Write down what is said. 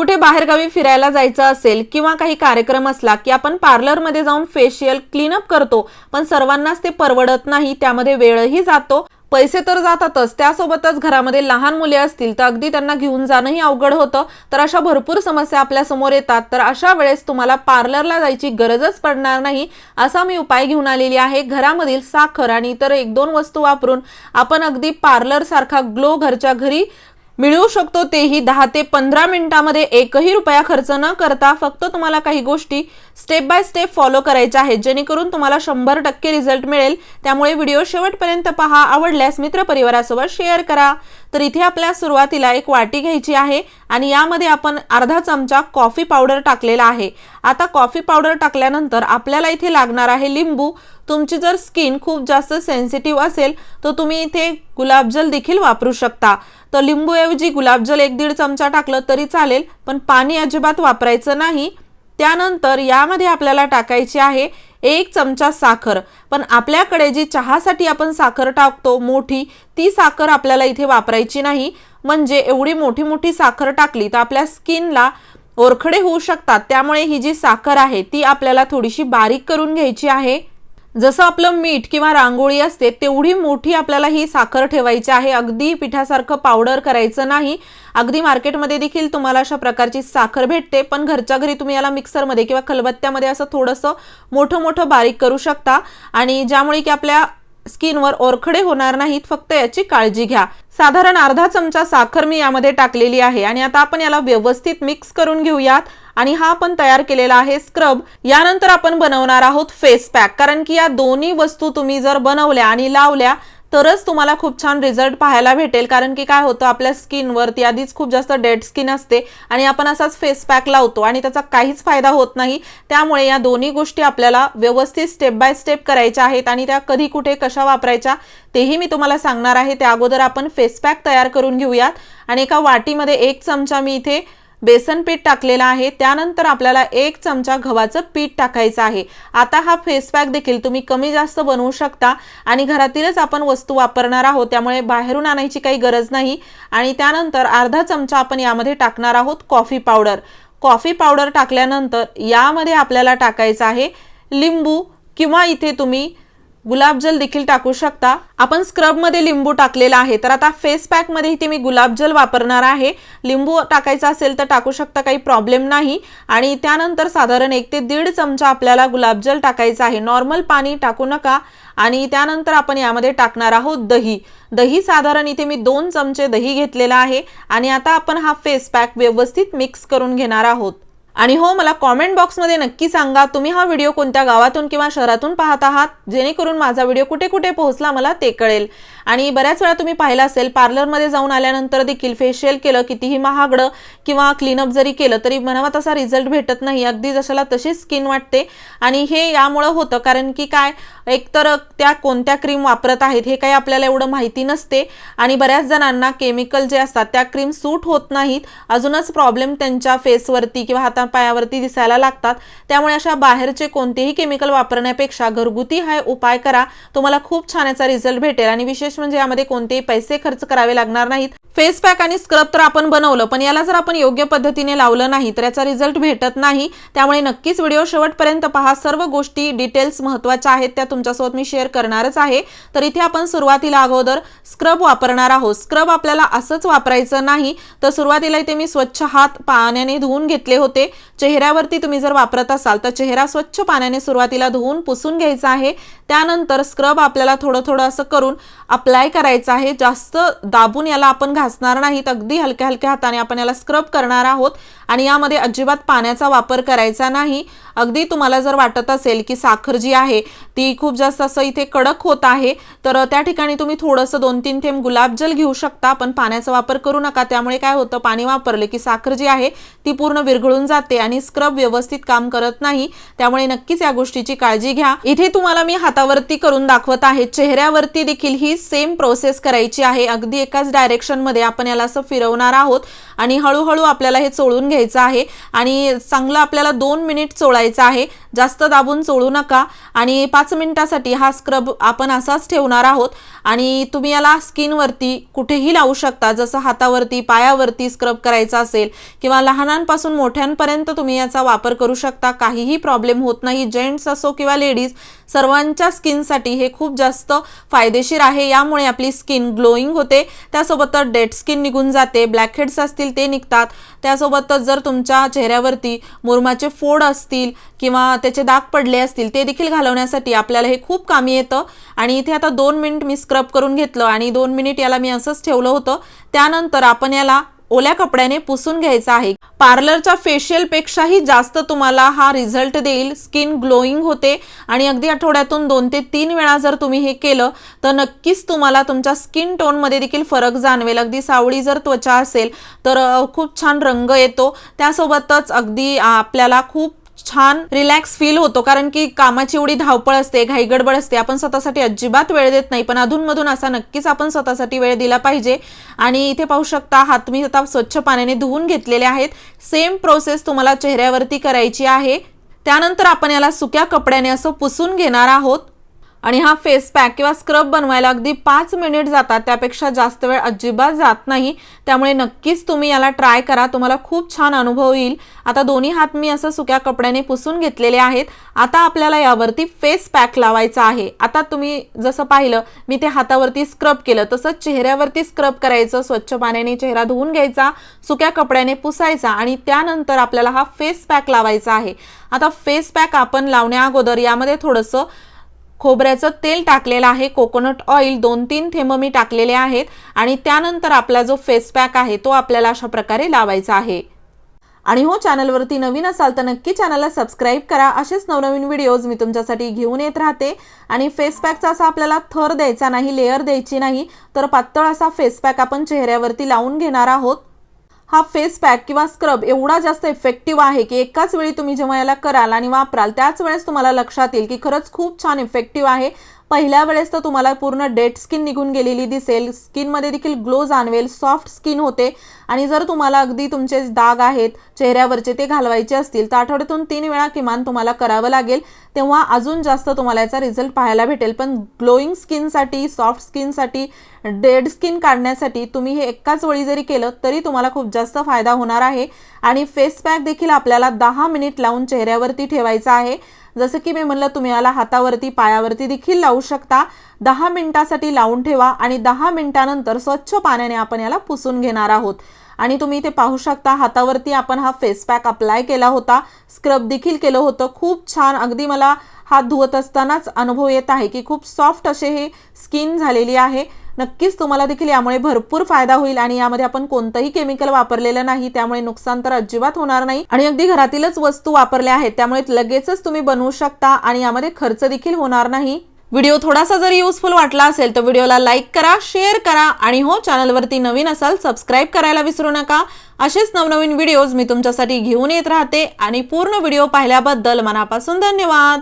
कुठे बाहेरगावी फिरायला जायचं असेल किंवा काही कार्यक्रम असला की आपण पार्लरमध्ये जाऊन फेशियल क्लीनअप करतो, पण सर्वांनाच ते परवडत नाही, त्यामध्ये वेळही जातो, पैसे तर जातातच, त्यासोबतच घरामध्ये लहान मुले असतील तर अगदी त्यांना घेऊन जाणंही अवघड होतं। तर अशा भरपूर समस्या आपल्या समोर येतात। तर अशा वेळेस तुम्हाला पार्लरला जायची गरजच पडणार नाही असा मी उपाय घेऊन आलेली आहे। घरामधील साखर आणि इतर 1-2 वस्तू वापरून आपण अगदी पार्लर सारखा ग्लो घरच्या घरी मिळवू शकतो, तेही 10 ते 15 मिनिटांमध्ये, 1ही रुपया खर्च न करता। फक्त तुम्हाला काही गोष्टी स्टेप बाय स्टेप फॉलो करायच्या आहेत, जेणेकरून तुम्हाला 100% रिझल्ट मिळेल। त्यामुळे व्हिडिओ शेवटपर्यंत पहा, आवडल्यास मित्रपरिवारासोबत शेअर करा। तर इथे आपल्याला सुरुवातीला एक वाटी घ्यायची आहे आणि यामध्ये आपण अर्धा चमचा कॉफी पावडर टाकलेला आहे। आता कॉफी पावडर टाकल्यानंतर आपल्याला इथे लागणार आहे लिंबू। तुमची जर स्किन खूप जास्त सेन्सिटिव्ह असेल तर तुम्ही इथे गुलाबजल देखील वापरू शकता। तर लिंबू ऐवजी गुलाबजल 1-1.5 चमचा टाकलं तरी चालेल, पण पाणी अजिबात वापरायचं नाही। त्यानंतर यामध्ये आपल्याला टाकायची आहे 1 चमचा साखर, पण आपल्याकडे जी चहासाठी आपण साखर टाकतो मोठी, ती साखर आपल्याला इथे वापरायची नाही। म्हणजे एवढी मोठी साखर टाकली तर आपल्या स्किनला ओरखडे होऊ शकतात, त्यामुळे ही जी साखर आहे ती आपल्याला थोडीशी बारीक करून घ्यायची आहे। जसं आपलं मीठ किंवा रांगोळी असते तेवढी मोठी आपल्याला ही साखर ठेवायची आहे, अगदी पिठासारखं पावडर करायचं नाही। अगदी मार्केटमध्ये देखील तुम्हाला अशा प्रकारची साखर भेटते, पण घरच्या घरी तुम्ही याला मिक्सरमध्ये किंवा खलबत्त्यामध्ये असं थोडंसं मोठं बारीक करू शकता, आणि ज्यामुळे की आपल्या स्किनवर ओरखडे होणार नाहीत, फक्त याची काळजी घ्या। साधारण अर्धा चमचा साखर मी यामध्ये टाकलेली आहे आणि आता आपण याला व्यवस्थित मिक्स करून घेऊयात। आणि हा आपण तयार केलेला आहे स्क्रब। यानंतर आपण बनवणार आहोत फेस पॅक, कारण की या दोन्ही वस्तू तुम्ही जर बनवल्या आणि लावल्या तरच तुम्हाला खूप छान रिझल्ट पाहायला भेटेल। कारण की काय होतं, आपल्या स्किनवरती आधीच खूप जास्त डेड स्किन असते आणि आपण असाच फेस पॅक लावतो आणि त्याचा काहीच फायदा होत नाही। त्यामुळे या दोन्ही गोष्टी आपल्याला व्यवस्थित स्टेप बाय स्टेप करायच्या आहेत आणि त्या कधी कुठे कशा वापरायच्या तेही मी तुम्हाला सांगणार आहे। त्या अगोदर आपण फेस पॅक तयार करून घेऊयात। आणि एका वाटीमध्ये 1 चमचा मी इथे बेसन पीठ टाकलेला आहे, त्यानंतर आपल्याला 1 चमचा गव्हाचं पीठ टाकायचं आहे। आता हा फेस पॅक देखील तुम्ही कमी जास्त बनवू शकता आणि घरातीलच आपण वस्तू वापरणार आहोत, त्यामुळे बाहेरून आणायची काही गरज नाही। आणि त्यानंतर अर्धा चमचा आपण यामध्ये टाकणार आहोत कॉफी पावडर। कॉफी पावडर टाकल्यानंतर यामध्ये आपल्याला टाकायचं आहे लिंबू, किंवा इथे तुम्ही गुलाबजल देखील टाकू शकता। आपण स्क्रब मध्ये लिंबू टाकलेला आहे, तर आता फेस पॅक मध्ये इथे मी गुलाबजल वापरणार आहे। लिंबू टाकायचा असेल तर टाकू शकता, काही प्रॉब्लेम नाही। आणि त्यानंतर साधारण 1 ते 1.5 चमचा आपल्याला गुलाबजल टाकायचा आहे, नॉर्मल पाणी टाकू नका। आणि त्यानंतर आपण यामध्ये टाकणार आहोत दही साधारण इथे मी 2 चमचे दही घेतलेला आहे। आणि आता आपण हा फेस पॅक व्यवस्थित मिक्स करून घेणार आहोत। आणि हो, मला कमेंट बॉक्समध्ये नक्की सांगा तुम्ही हा व्हिडिओ कोणत्या गावातून किंवा शहरातून पाहत आहात, जेणेकरून माझा व्हिडिओ कुठे कुठे पोहोचला मला ते कळेल। आणि बऱ्याच वेळा तुम्ही पाहिलं असेल, पार्लरमध्ये जाऊन आल्यानंतर देखील फेशियल केलं कितीही महागडं किंवा क्लीनअप जरी केलं तरी म्हणावा तसा रिझल्ट भेटत नाही, अगदी जशाला तशी स्किन वाटते। आणि हे यामुळे होतं कारण की काय, एकतर त्या कोणत्या क्रीम वापरत आहेत हे काही आपल्याला एवढं माहिती नसते, आणि बऱ्याच जणांना केमिकल जे असतात त्या क्रीम सूट होत नाहीत, अजूनच प्रॉब्लेम त्यांच्या फेसवरती किंवा पायावरती दिसायला लागतात। त्यामुळे अशा बाहेरचे कोणतेही केमिकल वापरण्यापेक्षा घरगुती हा उपाय करा, तुम्हाला खूप छान याचा रिझल्ट भेटेल। आणि विशेष म्हणजे यामध्ये कोणतेही पैसे खर्च करावे लागणार नाहीत। फेस पॅक आणि स्क्रब तर आपण बनवलं, पण याला जर आपण योग्य पद्धतीने लावलं नाही तर याचा रिझल्ट भेटत नाही। त्यामुळे नक्कीच व्हिडिओ शेवटपर्यंत पहा, सर्व गोष्टी डिटेल्स महत्त्वाच्या आहेत त्या तुमच्यासोबत मी शेअर करणारच आहे। तर इथे आपण सुरुवातीला अगोदर स्क्रब वापरणार आहोत। स्क्रब आपल्याला असंच वापरायचं नाही, तर सुरुवातीला इथे मी स्वच्छ हात पाण्याने धुवून घेतले होते। चेहऱ्यावरती तुम्ही जर वापरत असाल तर चेहरा स्वच्छ पाण्याने सुरुवातीला धुवून पुसून घ्यायचा आहे। त्यानंतर स्क्रब आपल्याला थोडं असं करून अप्लाय करायचं आहे, जास्त दाबून याला आपण घासणार नाहीत, अगदी हलक्या हाताने आपण याला स्क्रब करणार आहोत। आणि यामध्ये अजिबात पाण्याचा वापर करायचा नाही। अगदी तुम्हाला जर वाटत असेल की साखर जी आहे ती खूप जास्त असं इथे कडक होत आहे, तर त्या ठिकाणी तुम्ही थोडंसं 2-3 थेंब गुलाबजल घेऊ शकता, पण पाण्याचा वापर करू नका। त्यामुळे काय होतं, पाणी वापरले की साखर जी आहे ती पूर्ण विरघळून जाते आणि स्क्रब व्यवस्थित काम करत नाही। त्यामुळे नक्कीच या गोष्टीची काळजी घ्या। इथे तुम्हाला मी हातावरती करून दाखवत आहे, चेहऱ्यावरती देखील ही सेम प्रोसेस करायची आहे। अगदी एकाच डायरेक्शन मध्ये आपण याला असं फिरवणार आहोत आणि हळूहळू आपल्याला हे चोळून घ्यायचं आहे। आणि चांगलं आपल्याला 2 मिनिट चोळायचं आहे। जास्त दाबून चोळू नका आणि 5 मिनिटासाठी हा स्क्रब आपण असाच ठेवणार आहोत आणि तुम्ही याला स्किनवरती कुठेही लावू शकता, जसं हातावरती, पायावरती स्क्रब करायचा असेल किंवा लहानांपासून मोठ्यांपर्यंत तुम्ही याचा वापर करू शकता, काहीही प्रॉब्लेम होत नाही. जेंट्स असो किंवा लेडीज सर्वांच्या स्किनसाठी हे खूप जास्त फायदेशीर आहे. यामुळे आपली स्किन ग्लोईंग होते, त्यासोबतच डेड स्किन निघून जाते, ब्लॅक हेड्स असतील ते निघतात. त्यासोबतच जर तुमच्या चेहऱ्यावरती मुरुमाचे फोड असतील किंवा त्याचे दाग पडले असतील ते देखील घालवण्यासाठी आपल्याला हे खूप कामी येतं. आणि इथे आता 2 मिनिट मी स्क्रब करून घेतलं आणि 2 मिनिट याला मी असंच ठेवलं होतं. त्यानंतर आपण याला ओल्या कपड्याने पुसून घ्यायचा आहे. पार्लरच्या फेशियल पेक्षाही जास्त तुम्हाला हा रिझल्ट देईल. स्किन ग्लोईंग होते आणि अगदी आठवड्यातून 2 ते 3 वेळा जर तुम्ही हे केलं तर नक्कीच तुम्हाला तुमच्या स्किन टोनमध्ये देखील फरक जाणवेल. अगदी सावळी जर त्वचा असेल तर खूप छान रंग येतो, त्यासोबतच अगदी आपल्याला खूप छान रिलॅक्स फील होतो, कारण की कामाची एवढी धावपळ असते, घाई गडबड असते, आपण स्वतःसाठी अजिबात वेळ देत नाही. पण अधूनमधून असा नक्कीच आपण स्वतःसाठी वेळ दिला पाहिजे. आणि इथे पाहू शकता हात मी आता स्वच्छ पाण्याने धुवून घेतलेले आहेत. सेम प्रोसेस तुम्हाला चेहऱ्यावरती करायची आहे. त्यानंतर आपण याला सुक्या कपड्याने असं पुसून घेणार आहोत. आणि हा फेस पॅक किंवा स्क्रब बनवायला अगदी 5 मिनिट जातात, त्यापेक्षा जास्त वेळ अजिबात जात नाही. त्यामुळे नक्कीच तुम्ही याला ट्राय करा, तुम्हाला खूप छान अनुभव येईल. आता दोन्ही हात मी असं सुक्या कपड्याने पुसून घेतलेले आहेत. आता आपल्याला यावरती फेस पॅक लावायचा आहे. आता तुम्ही जसं पाहिलं मी ते हातावरती स्क्रब केलं, तसंच चेहऱ्यावरती स्क्रब करायचं. स्वच्छ पाण्याने चेहरा धुवून घ्यायचा, सुक्या कपड्याने पुसायचा आणि त्यानंतर आपल्याला हा फेस पॅक लावायचा आहे. आता फेस पॅक आपण लावण्या अगोदर यामध्ये थोडंसं खोबऱ्याचं तेल टाकलेलं आहे, कोकोनट ऑइल 2-3 थेंब मी टाकलेले आहेत. आणि त्यानंतर आपला जो फेस पॅक आहे तो आपल्याला अशा प्रकारे लावायचा आहे. आणि हो, चॅनलवरती नवीन असाल तर नक्की चॅनलला सबस्क्राईब करा. असेच नवनवीन व्हिडिओज मी तुमच्यासाठी घेऊन येत राहते. आणि फेस पॅकचा असा आपल्याला थर द्यायचा नाही, लेअर द्यायची नाही, तर पातळ असा फेस पॅक आपण चेहऱ्यावरती लावून घेणार आहोत. हा फेस पॅक किंवा स्क्रब एवढा जास्त इफेक्टिव्ह आहे की एकाच वेळी तुम्ही जेव्हा याला कराल आणि वापराल त्याच वेळेस तुम्हाला लक्षात येईल की खरंच खूप छान इफेक्टिव्ह आहे. पहिल्या वेळेस तर तुम्हाला पूर्ण डेड स्किन निघून गेलेली दिसेल, स्किनमध्ये देखील ग्लो जाणवेल, सॉफ्ट स्किन होते. आणि जर तुम्हाला अगदी तुमचे दाग आहेत चेहऱ्यावरचे ते घालवायचे असतील तर आठवड्यातून 3 वेळा किमान तुम्हाला करावं लागेल, तेव्हा अजून जास्त तुम्हाला याचा रिझल्ट पाहायला भेटेल. पण ग्लोईंग स्किनसाठी, सॉफ्ट स्किनसाठी, डेड स्किन काढण्यासाठी तुम्ही हे एकाच वेळी जरी केलं तरी तुम्हाला खूप जास्त फायदा होणार आहे. आणि फेस पॅक देखील आपल्याला 10 मिनिट लावून चेहऱ्यावरती ठेवायचा आहे. जसं की मी म्हणलं तुम्ही याला हातावरती, पायावरती देखील लावू शकता. 10 मिनिटासाठी लावून ठेवा आणि 10 मिनिटानंतर स्वच्छ पाण्याने आपण याला पुसून घेणार आहोत. आणि तुम्ही इथे पाहू शकता हातावरती आपण हा फेस पॅक अप्लाय केला होता, स्क्रब देखील केलं होतं. खूप छान, अगदी मला हात धुवत असतानाच अनुभव येत आहे की खूप सॉफ्ट असे हे स्किन झालेली आहे. नक्कीच तुम्हाला देखील यामुळे भरपूर फायदा होईल. आणि यामध्ये आपण कोणतंही केमिकल वापरलेलं नाही, त्यामुळे नुकसान तर अजिबात होणार नाही. आणि अगदी घरातीलच वस्तू वापरल्या आहेत, त्यामुळे लगेचच तुम्ही बनवू शकता आणि यामध्ये खर्च देखील होणार नाही. व्हिडिओ थोडासा जरी युजफुल वाटला असेल तर व्हिडिओला लाईक करा, शेअर करा आणि हो, चॅनलवरती नवीन असाल सबस्क्राईब करायला विसरू नका. असेच नवनवीन व्हिडिओज मी तुमच्यासाठी घेऊन येत राहते. आणि पूर्ण व्हिडिओ पाहिल्याबद्दल मनापासून धन्यवाद.